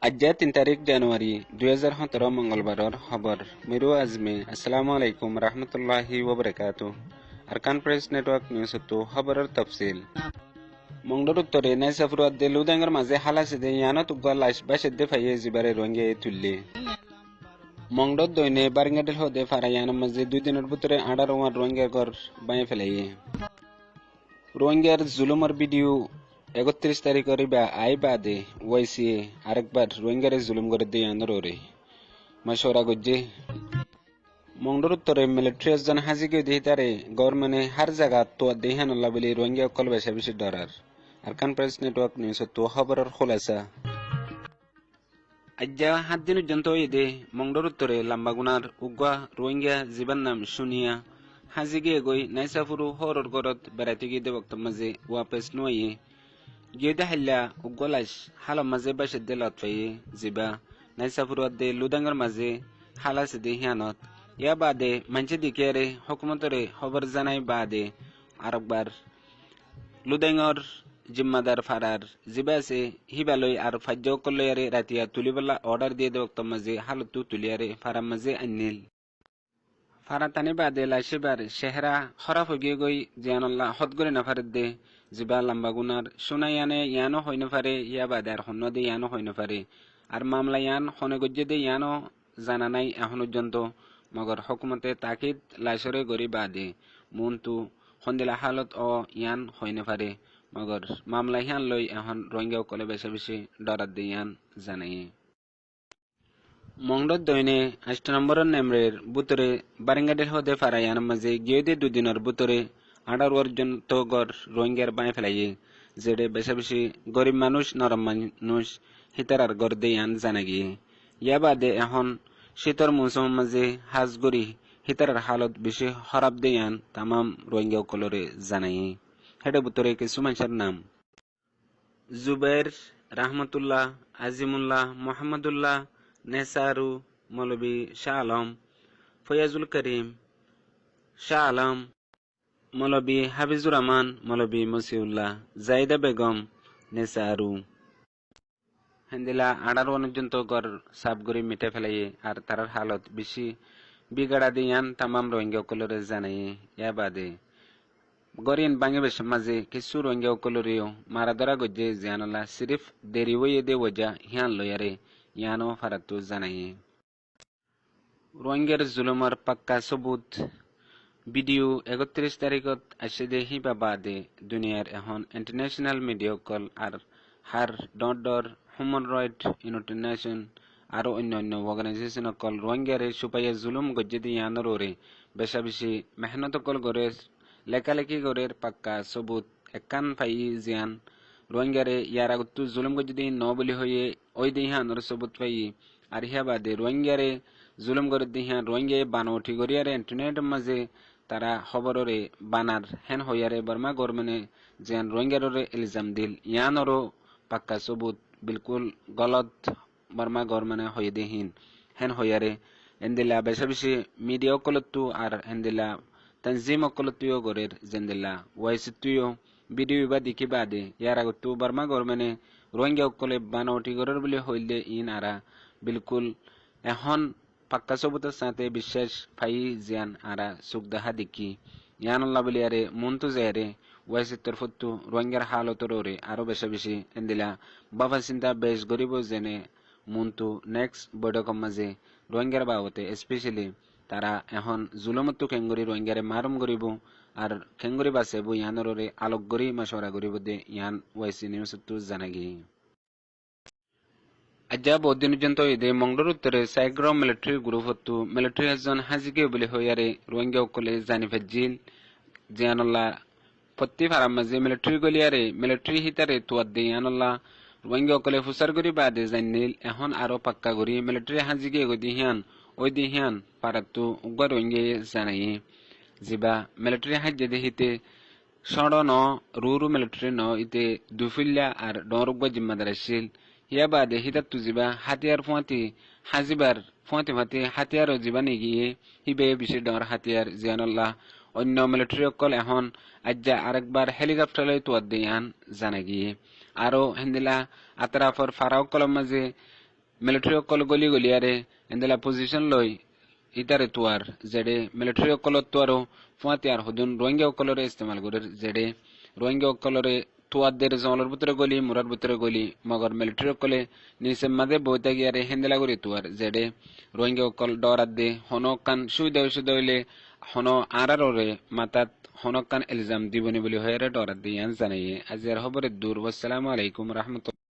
আজ্জা 3 তারিখ জানুয়ারি 2017 মঙ্গলবারর খবর মিরু আজমে আসসালামু আলাইকুম রহমতুল্লাহি ওয়া বারাকাতুহু আরকান প্রেস নেটওয়ার্ক নিউজ তো খবরের তফসিল মংডর উত্তরে নাইসাফুরাত দে লুদাঙ্গার মাঝে হালাসিদে ইয়ানা তুগা লাশ বাসেদে ফাইয়ে জিবারে রঙ্গে তুললে মংডর দইনে বারিঙ্গাডেল হদে ফারায়ানা মাঝে 2 দিনের ভিতরে 18 ওয়ার রঙ্গের ঘর বাঁয়ে ফেলাইয়ে রোহিঙ্গার জুলুমের ভিডিও 31 তারিখের আই বাদে ওয়াইসিএ আরেকবার রোহিঙ্গারে জুলুম করে দিয়ে আন্দোলনে মাসোরা গজ্জে মংডর উত্তরে মিলিটারি জন হাজিকে দিয়ে তারে গভর্নমেন্টে হার জায়গা তো দেহানুল্লাহ বলে রোহিঙ্গা কল বেশা বেশি ডরার আরকান প্রেস নেটওয়ার্ক নিউজ তো খবরের খোলাসা আজ্জা 7 দিন পর্যন্ত ঈদে মংডর উত্তরে লাম্বাগুনার উগা রোহিঙ্গা জীবন নাম শুনিয়া হাজিগে গই নাইসাফুরু হরর গরত বেড়াইতে গিয়ে দেবক্তর মাঝে ওয়াপেস নয়ে গিয়ে হাইলা উগলাস হালাম মাঝে বাসে দে লতফাইয়ে জিবা নাইসাফুরু দে লুদাঙ্গার মাঝে হালাসে দে হিয়ানত ইয়া বাদে মানছে দিকে হুকুমতরে খবর জানাই বাদে আরেকবার লুদাঙ্গর জিম্মাদার ফারার জিবাসে হিবালই আর ফাজ্য কল্যারে রাতিয়া তুলিবলা অর্ডার দিয়ে দেবক্তর মাঝে হালতু তুলিয়ারে ফারাম মাঝে আনিল ফারাতানি বাদে লাইসেবার চেহারা খরাপ হয়ে গই জিয়ানুল্লাহ হদগরে নাফারের দে জিবা লাম্বাগুনার শুনাইয়ানে ইয়ানো হই নাফারে ইয়া বাদে আর হন্য দে ইয়ানো হই নাফারে আর মামলা ইয়ান হনে গজ্জে দে ইয়ানো জানা নাই এখন পর্যন্ত মগর হকুমতে তাকিদ লাইসরে গরি বাদে মুনতু হন্দিলা হালত ও ইয়ান হই নাফারে মগর মামলা ইয়ান লই এখন রোহিঙ্গা কলে বেশি বেশি ডরাত দে ইয়ান জানাইয়ে মংডর দইনে 8 নম্বরের নেমরের বুতরে বারিঙ্গাডেল হদে ফারায়ান মাঝে গিয়ে 2 দিনের বুতরে 18 পর্যন্ত গড় রোহিঙ্গার বাঁয়ে ফেলাইয়ে যেডে বেশি বেশি গরিব মানুষ নরম মানুষ হিতারার গড় দেয়ান জানা গিয়ে ইয়া বাদে এখন শীতর মৌসুম মাঝে হাজগরি হিতারার হালত বেশি খারাপ দেয়ান তামাম রোহিঙ্গা কলরে জানাইয়ে হেডে বুতরে কিছু মানুষের নাম জুবের রাহমাতুল্লাহ আজিমুল্লাহ মোহাম্মদুল্লাহ নেসারু মৌলবী শাহ আলম ফয়াজুল করিম শাহ আলম মৌলবী হাফিজুর রহমান মৌলবী মসিউল্লাহ জাইদা বেগম নেসারু হেন্দিলা 18 পর্যন্ত গড় সাবগরি মিটে ফেলাইয়ে আর তার হালত বেশি বিগাড়া দিয়ান তামাম রোহিঙ্গা কলরে জানাইয়ে ইয়া বাদে গরিয়ান বাংলাদেশ মাঝে কিছু রোহিঙ্গা কলরিও মারা ধরা গজ্জে জিয়ানুল্লাহ সিরিফ দেরি হয়ে দে ওজা হিয়ান লয়ারে ইয়ানো ফারাতু জানাইয়ে রোহিঙ্গার জুলুমার পাক্কা সবুত ভিডিও 31 তারিখত আসে দে হিবা বাদে দুনিয়ার এখন ইন্টারন্যাশনাল মিডিয়া কল আর হার ডর হিউম্যান রাইট ইন্টারন্যাশনাল আর অন্যান্য অর্গানাইজেশন কল রোহিঙ্গারে সুপাইয়া জুলুম গজ্জে দিয়ে ইয়ানোরে বেশা বেশি মেহনত কল গরে লেখালেখি গরের পাক্কা সবুত একান ফাই জিয়ান রোহিঙ্গারে ইয়ার আগত জুলুম গজ্জে দিয়ে ন বলি হয়ে ওই দিহানোর সবুত পাই আর হিয়া বাদে রোহিঙ্গারে জুলুম করে দিহা রোহিঙ্গে বানওটি গরিয়ারে ইন্টারনেট মাঝে তারা খবররে বানার হেন হইয়ারে বর্মা গভর্নমেন্টে জিয়ান রোহিঙ্গারে ইলজাম দিল ইয়ানরও পাক্কা সবুত বিলকুল গলত বর্মা গভর্নমেন্টে হয়ে দেহীন হেন হইয়ারে এন্দিলা বেশি বেশি মিডিয়া কলতু আর এন্দিলা তনজিম কলতুও গরের জেন্দিলা ওয়াইসিতুও ভিডিও বা দেখি বাদে ইয়ার আগত বর্মা গভর্নমেন্টে রোহিঙ্গা কলে বানওটি গরের বলে হইলে ইন আরা বিলকুল এখন পাক্কা সবুতের সাথে বিশ্বাস ফাই জিয়ান আরা সুখ দেখা দেখি ইয়ানুল্লাহ বলি আরে মনতু যায়রে ওয়াইসিত্তর ফুত্তু রোহিঙ্গার হালতরে আরো বেশি বেশি এন্দিলা বাবা চিন্তা বেশ গরিব জেনে মনতু নেক্সট বৈঠকের মাঝে রোহিঙ্গার বাবতে স্পেশালি তারা এখন জুলুমত্তু খেঙ্গুরি রোহিঙ্গারে মারুম গরিব আর খেঙ্গুরি বাসেবু ইয়ানরে আলোক গরি মাসরা গরিব দে ইয়ান ওয়াইসি নিউজত্তু জানাগি আজ্জা বহুদিন পর্যন্ত ঈদে মংডর উত্তরে সাইগ্রাম মিলিটারি গ্রুপ হতো মিলিটারি একজন হাজিকে বলে হইয়ারে রোহিঙ্গা কলে জানি ফেজিল জিয়ানুল্লাহ প্রতি ফারাম মাঝে মিলিটারি গলিয়ারে মিলিটারি হিতারে তুয়ার দে ইয়ানুল্লাহ রোহিঙ্গা কলে ফুসার গরি বাদে জানিল এখন আরো পাক্কা গরি মিলিটারি হাজিকে গদি হিয়ান ওই দি হিয়ান পারাতু উগ্র রোহিঙ্গা জানাইয়ে জিবা মিলিটারি হাজ্জে দেহিতে সড় ন রুরু মিলিটারি ন ইতে দুফিল্লা আর ডরুগ্বা জিম্মাদার আসিল ইয়া বাদে হিতাত তুজিবা হাতিয়ার ফুঁয়াতি হাজিবার ফুঁয়াতি ফাতি হাতিয়ার জীবানি গিয়ে হিবে বিশে ডর হাতিয়ার জিয়ানুল্লাহ অন্য মিলিটারি অকল এখন আজ্জা আরেকবার হেলিকপ্টার তোয়ার দিয়ান জানা গিয়ে আরো হিন্দিলা আতরাফর ফারাও কলম মাঝে military kol goli goliare endela position loy itare tuar zede military kol tuaro fuatiar hudun rohingya kolore istemal gorer zede rohingya kolore tuadder zonlor butre goli murar butre goli magar military kole nise made boita giare hendela gori tuar zede rohingya kol doradde hono kan sudoile hono ararore matat hono kan ilzam diboni boli hoyere doradde yan zanaye azir hobore dur wassalamu alaikum rahmatullah